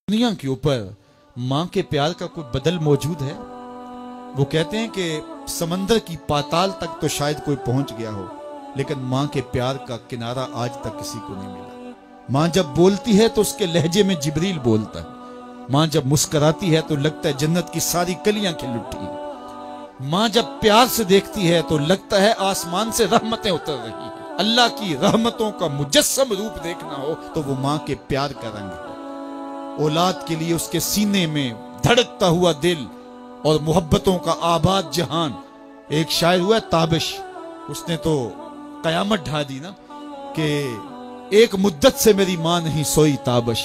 दुनिया के ऊपर माँ के प्यार का कोई बदल मौजूद है? वो कहते हैं कि समंदर की पाताल तक तो शायद कोई पहुंच गया हो, लेकिन माँ के प्यार का किनारा आज तक किसी को नहीं मिला। माँ जब बोलती है तो उसके लहजे में जिब्रील बोलता है। माँ जब मुस्कुराती है तो लगता है जन्नत की सारी कलियां खिल उठी है। माँ जब प्यार से देखती है तो लगता है आसमान से रहमतें उतर रही हैं। अल्लाह की रहमतों का मुजस्सम रूप देखना हो तो वो माँ के प्यार का रंग है। औलाद के लिए उसके सीने में धड़कता हुआ दिल और मोहब्बतों का आबाद जहान। एक शायर हुआ ताबिश, उसने तो कयामत ढा दी ना कि एक मुद्दत से मेरी माँ नहीं सोई ताबिश,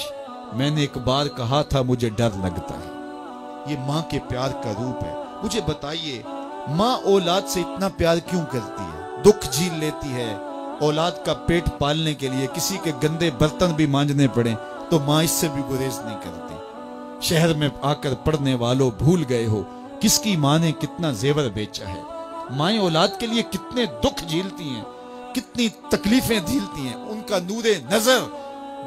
मैंने एक बार कहा था मुझे डर लगता है। ये माँ के प्यार का रूप है। मुझे बताइए, माँ औलाद से इतना प्यार क्यों करती है? दुख झील लेती है। औलाद का पेट पालने के लिए किसी के गंदे बर्तन भी मांजने पड़े तो माँ इससे भी गुरेज नहीं करती। शहर में आकर पढ़ने वालों, भूल गए हो किसकी माँ ने कितना जेवर बेचा है। माएं औलाद के लिए कितने दुख झेलती हैं, कितनी तकलीफें झेलती हैं। उनका नूरे नजर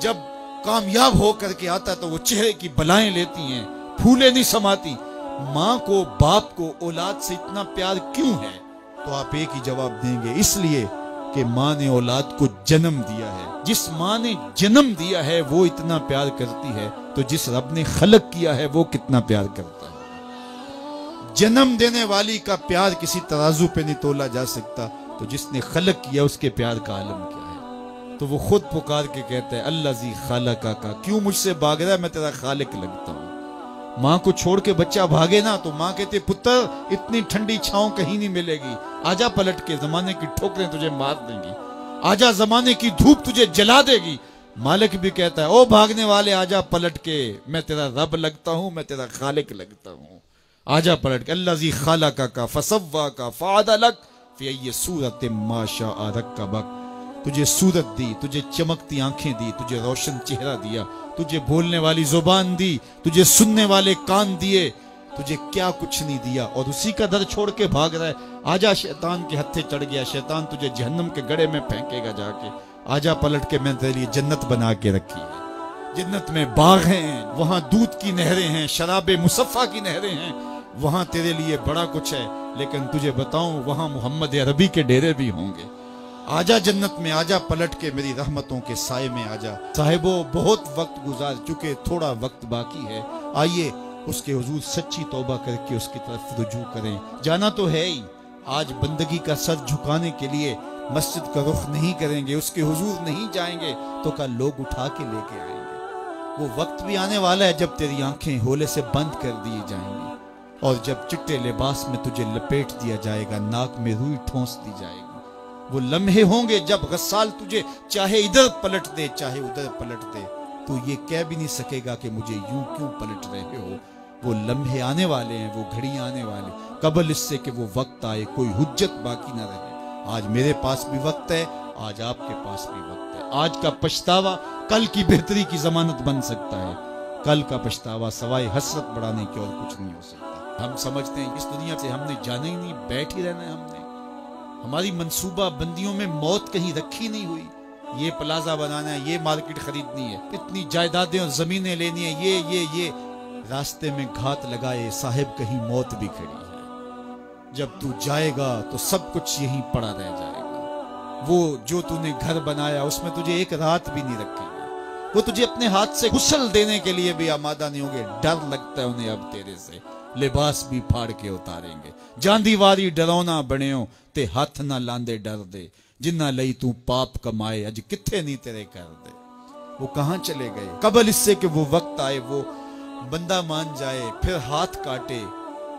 जब कामयाब होकर के आता तो वो चेहरे की बलाएं लेती हैं, फूले नहीं समाती। माँ को, बाप को औलाद से इतना प्यार क्यों है? तो आप एक ही जवाब देंगे, इसलिए कि माँ ने औलाद को जन्म दिया है। जिस माँ ने जन्म दिया है वो इतना प्यार करती है, तो जिस रब ने खलक किया है वो कितना प्यार करता है। जन्म देने वाली का प्यार किसी तराजू पे नहीं तोला जा सकता, तो जिसने खलक किया उसके प्यार का आलम क्या है? तो वो खुद पुकार के कहता है, अल्लाह जी खालका का, क्यों मुझसे भाग रहा है, मैं तेरा खालिक लगता हूँ। माँ को छोड़ के बच्चा भागे ना तो माँ कहते, पुत्र इतनी ठंडी छांव कहीं नहीं मिलेगी, आजा पलट के, जमाने की ठोकरें तुझे मार देंगी, आजा जमाने की धूप तुझे जला देगी। मालिक भी कहता है, ओ भागने वाले आजा पलट के, मैं तेरा रब लगता हूं, मैं तेरा खालिक लगता हूं, आजा पलट के। अल्लाह जी खालका का फसव्वा का फादलक फी सूरत माशा रक्कबक, तुझे सूरत दी, तुझे चमकती आंखें दी, तुझे रोशन चेहरा दिया, तुझे बोलने वाली जुबान दी, तुझे सुनने वाले कान दिए, तुझे क्या कुछ नहीं दिया, और उसी का दर छोड़ के भाग रहा है। आजा, शैतान के हत्थे चढ़ गया, शैतान तुझे जहन्नम के गड़े में फेंकेगा जाके, आजा पलट के, मैं तेरे लिए जन्नत बना के रखी है। जन्नत में बाग हैं, वहां दूध की नहरें हैं, शराबे मुसफ़ा की नहरें हैं, वहां तेरे लिए बड़ा कुछ है। लेकिन तुझे बताऊं, वहां मोहम्मद अरबी के डेरे भी होंगे। आजा जन्नत में, आजा पलट के, मेरी रहमतों के साए में आजा। साहिबो, बहुत वक्त गुजार चुके, थोड़ा वक्त बाकी है, आइए उसके हुजूर सच्ची तौबा करके उसकी तरफ रुजू करें। जाना तो है ही, आज बंदगी का सर झुकाने के लिए मस्जिद का रुख नहीं करेंगे, उसके हुजूर नहीं जाएंगे तो कल लोग उठा के लेके आएंगे। वो वक्त भी आने वाला है जब तेरी आंखें होले से बंद कर दी जाएंगी, और जब चिट्टे लिबास में तुझे लपेट दिया जाएगा, नाक में रुई ठोंस दी जाएगी। वो लम्हे होंगे जब गस्साल तुझे चाहे इधर पलट दे चाहे उधर पलट दे, तो ये कह भी नहीं सकेगा कि मुझे यूं क्यों पलट रहे हो। वो लम्हे आने वाले हैं, वो घड़ियां आने वाले, कबल इससे कि वो वक्त आए कोई हुज्जत बाकी ना रहे। आज मेरे पास भी वक्त है, आज आपके पास भी वक्त है। आज का पछतावा कल की बेहतरी की जमानत बन सकता है। कल का पछतावा सवाए हसरत बढ़ाने की और कुछ नहीं हो सकता। हम समझते हैं इस दुनिया से हमने जाना ही नहीं, बैठ ही रहना है हमने। हमारी मंसूबा बंदियों में मौत कहीं रखी नहीं हुई। ये प्लाजा बनाना है, ये मार्केट खरीदनी है, इतनी जायदादें और जमीनें लेनी है, ये रास्ते में घात लगाए साहिब कहीं मौत भी खड़ी है। जब तू जाएगा तो सब कुछ यहीं पड़ा रह जाएगा। वो जो तूने घर बनाया उसमें तुझे एक रात भी नहीं रखेंगे। वो तुझे अपने हाथ से गुस्ल देने के लिए भी आमादा नहीं होंगे। डर लगता है उन्हें अब तेरे से, लिबास भी फाड़ के उतारेंगे। जांदीवारी डरौना बनियो ते हाथ ना लांदे डर दे, जिन्ना लई तू पाप कमाए अज किथे नहीं तेरे कर दे। वो कहां चले गए? कबल इससे कि वो वक्त आए, वो बंदा मान जाए, फिर हाथ काटे।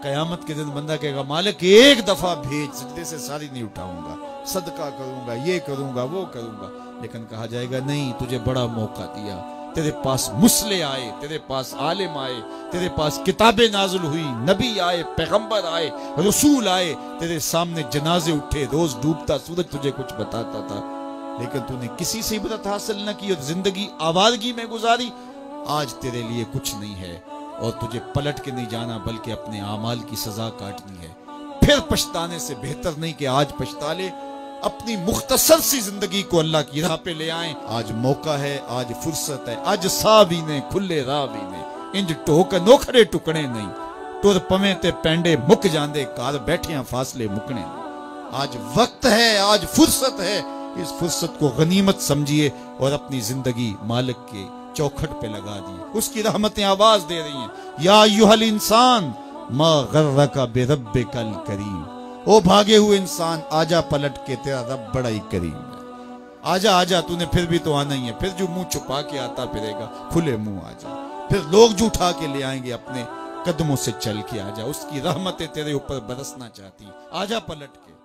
कयामत के दिन बंदा कहेगा, मालिक एक दफा भेज, सजदे से सारी नहीं उठाऊंगा, सदका करूंगा, ये करूंगा, वो करूंगा। लेकिन कहा जाएगा, नहीं, तुझे बड़ा मौका दिया, तेरे पास मुसले आए, तेरे पास आलिम आए, तेरे पास किताबें नाजुल हुई, नबी आए, पैगंबर आए, रसूल आए, तेरे सामने जनाजे उठे, रोज डूबता सूरज तुझे कुछ बताता था, लेकिन तूने किसी से इबरत हासिल न की और जिंदगी आवारगी में गुजारी। आज तेरे लिए कुछ नहीं है और तुझे पलट के नहीं जाना, बल्कि अपने आमाल की सजा काटनी है। फिर पछताने से बेहतर नहीं कि आज पछता ले, अपनी मुख्तसर सी जिंदगी को अल्लाह की राह पे ले आए। आज मौका है, आज फुर्सत है, आज साबी ने खुले राबी ने इंज ढोक नोखड़े टुकने नहीं, टुर पवे ते पैंडे मुक जांदे, घर बैठिया फासले मुकने नहीं। आज वक्त है, आज फुर्सत है, इस फुर्सत को गनीमत समझिए और अपनी जिंदगी मालिक के चौखट पे लगा दिए। उसकी रहमतें आवाज दे रही हैं, या अय्युहल इंसान मा गर्रका बिरब्बिकल करीम। ओ भागे हुए इंसान, आजा पलट के, तेरा रब बड़ा ही करीम है। आजा आजा, तूने फिर भी तो आना ही है। फिर जो मुंह छुपा के आता फिरेगा, खुले मुंह आजा। फिर लोग जो उठा के ले आएंगे, अपने कदमों से चल के आजा। उसकी रहमतें तेरे ऊपर बरसना चाहती, आजा पलट के।